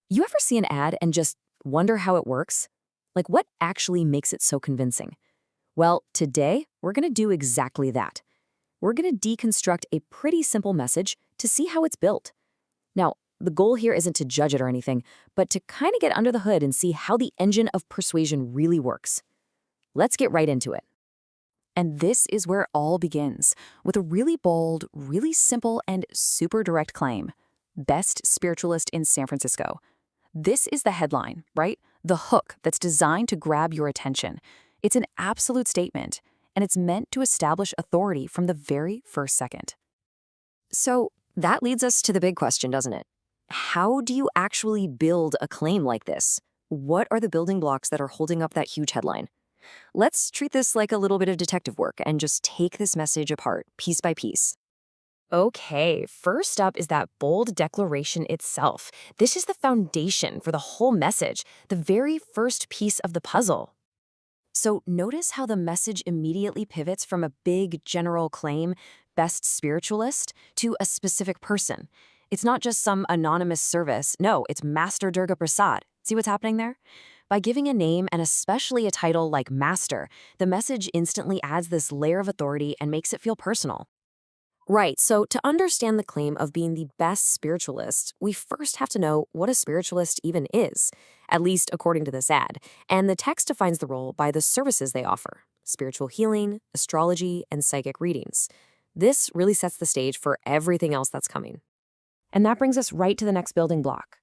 You ever see an ad and just wonder how it works? Like, what actually makes it so convincing? Well, today, we're going to do exactly that. We're going to deconstruct a pretty simple message to see how it's built. Now, the goal here isn't to judge it or anything, but to kind of get under the hood and see how the engine of persuasion really works. Let's get right into it. And this is where it all begins, with a really bold, really simple, and super direct claim. Best spiritualist in San Francisco. This is the headline, right? The hook that's designed to grab your attention. It's an absolute statement, and it's meant to establish authority from the very first second. So that leads us to the big question, doesn't it? How do you actually build a claim like this? What are the building blocks that are holding up that huge headline? Let's treat this like a little bit of detective work and just take this message apart, piece by piece. Okay, first up is that bold declaration itself. This is the foundation for the whole message, the very first piece of the puzzle. So notice how the message immediately pivots from a big general claim, best spiritualist, to a specific person. It's not just some anonymous service. No, it's Master Durga Prasad. See what's happening there? By giving a name and especially a title like Master, the message instantly adds this layer of authority and makes it feel personal. Right, so to understand the claim of being the best spiritualist, we first have to know what a spiritualist even is, at least according to this ad. And the text defines the role by the services they offer: spiritual healing, astrology, and psychic readings. This really sets the stage for everything else that's coming. And that brings us right to the next building block.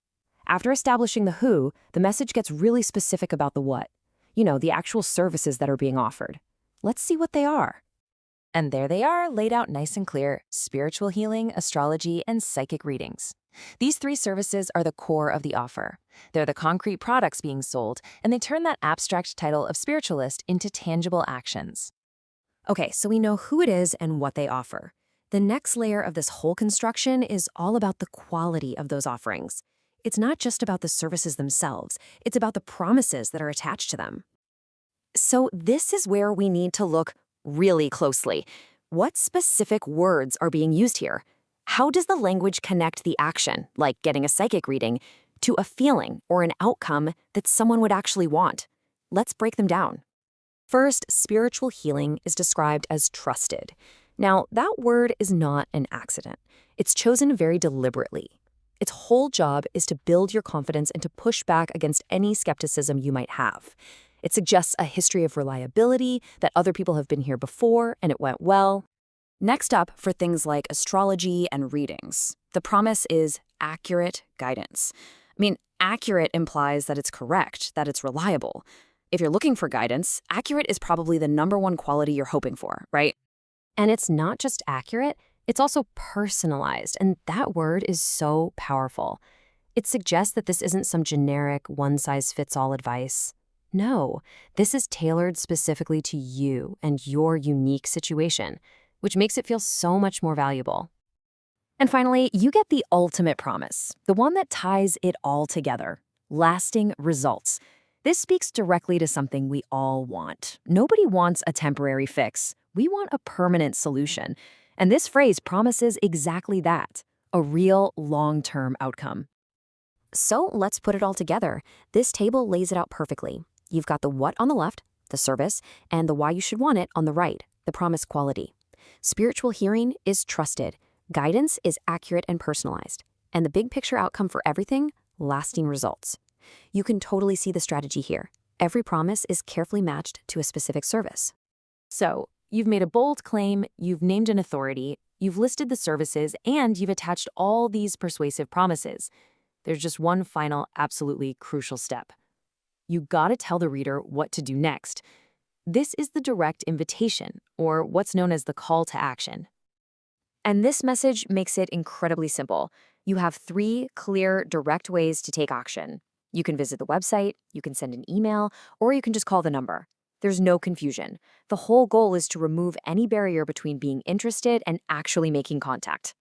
After establishing the who, the message gets really specific about the what. The actual services that are being offered. Let's see what they are. And there they are, laid out nice and clear: spiritual healing, astrology, and psychic readings. These three services are the core of the offer. They're the concrete products being sold, and they turn that abstract title of spiritualist into tangible actions. Okay, so we know who it is and what they offer. The next layer of this whole construction is all about the quality of those offerings. It's not just about the services themselves, it's about the promises that are attached to them. So this is where we need to look really closely. What specific words are being used here? How does the language connect the action, like getting a psychic reading, to a feeling or an outcome that someone would actually want? Let's break them down. First, spiritual healing is described as trusted. Now, that word is not an accident. It's chosen very deliberately. Its whole job is to build your confidence and to push back against any skepticism you might have. It suggests a history of reliability, that other people have been here before and it went well. Next up, for things like astrology and readings, the promise is accurate guidance. Accurate implies that it's correct, that it's reliable. If you're looking for guidance, accurate is probably the number one quality you're hoping for, right? And it's not just accurate, it's also personalized, and that word is so powerful. It suggests that this isn't some generic, one-size-fits-all advice. No, this is tailored specifically to you and your unique situation, which makes it feel so much more valuable. And finally, you get the ultimate promise, the one that ties it all together: lasting results. This speaks directly to something we all want. Nobody wants a temporary fix. We want a permanent solution. And this phrase promises exactly that: a real long-term outcome. So let's put it all together. This table lays it out perfectly. You've got the what on the left, the service, and the why you should want it on the right, the promised quality. Spiritual hearing is trusted. Guidance is accurate and personalized. And the big picture outcome for everything: lasting results. You can totally see the strategy here. Every promise is carefully matched to a specific service. So, you've made a bold claim, you've named an authority, you've listed the services, and you've attached all these persuasive promises. There's just one final, absolutely crucial step. You gotta tell the reader what to do next. This is the direct invitation, or what's known as the call to action. And this message makes it incredibly simple. You have 3 clear, direct ways to take action. You can visit the website, you can send an email, or you can just call the number. There's no confusion. The whole goal is to remove any barrier between being interested and actually making contact.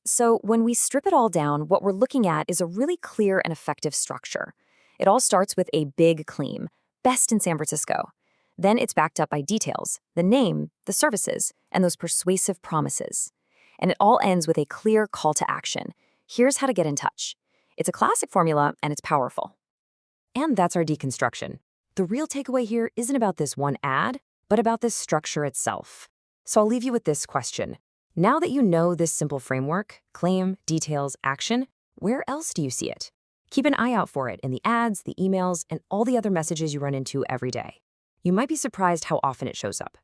So when we strip it all down, what we're looking at is a really clear and effective structure. It all starts with a big claim: best in San Francisco. Then it's backed up by details: the name, the services, and those persuasive promises. And it all ends with a clear call to action. Here's how to get in touch. It's a classic formula, and it's powerful. And that's our deconstruction. The real takeaway here isn't about this one ad, but about this structure itself. So I'll leave you with this question. Now that you know this simple framework, claim, details, action, where else do you see it? Keep an eye out for it in the ads, the emails, and all the other messages you run into every day. You might be surprised how often it shows up.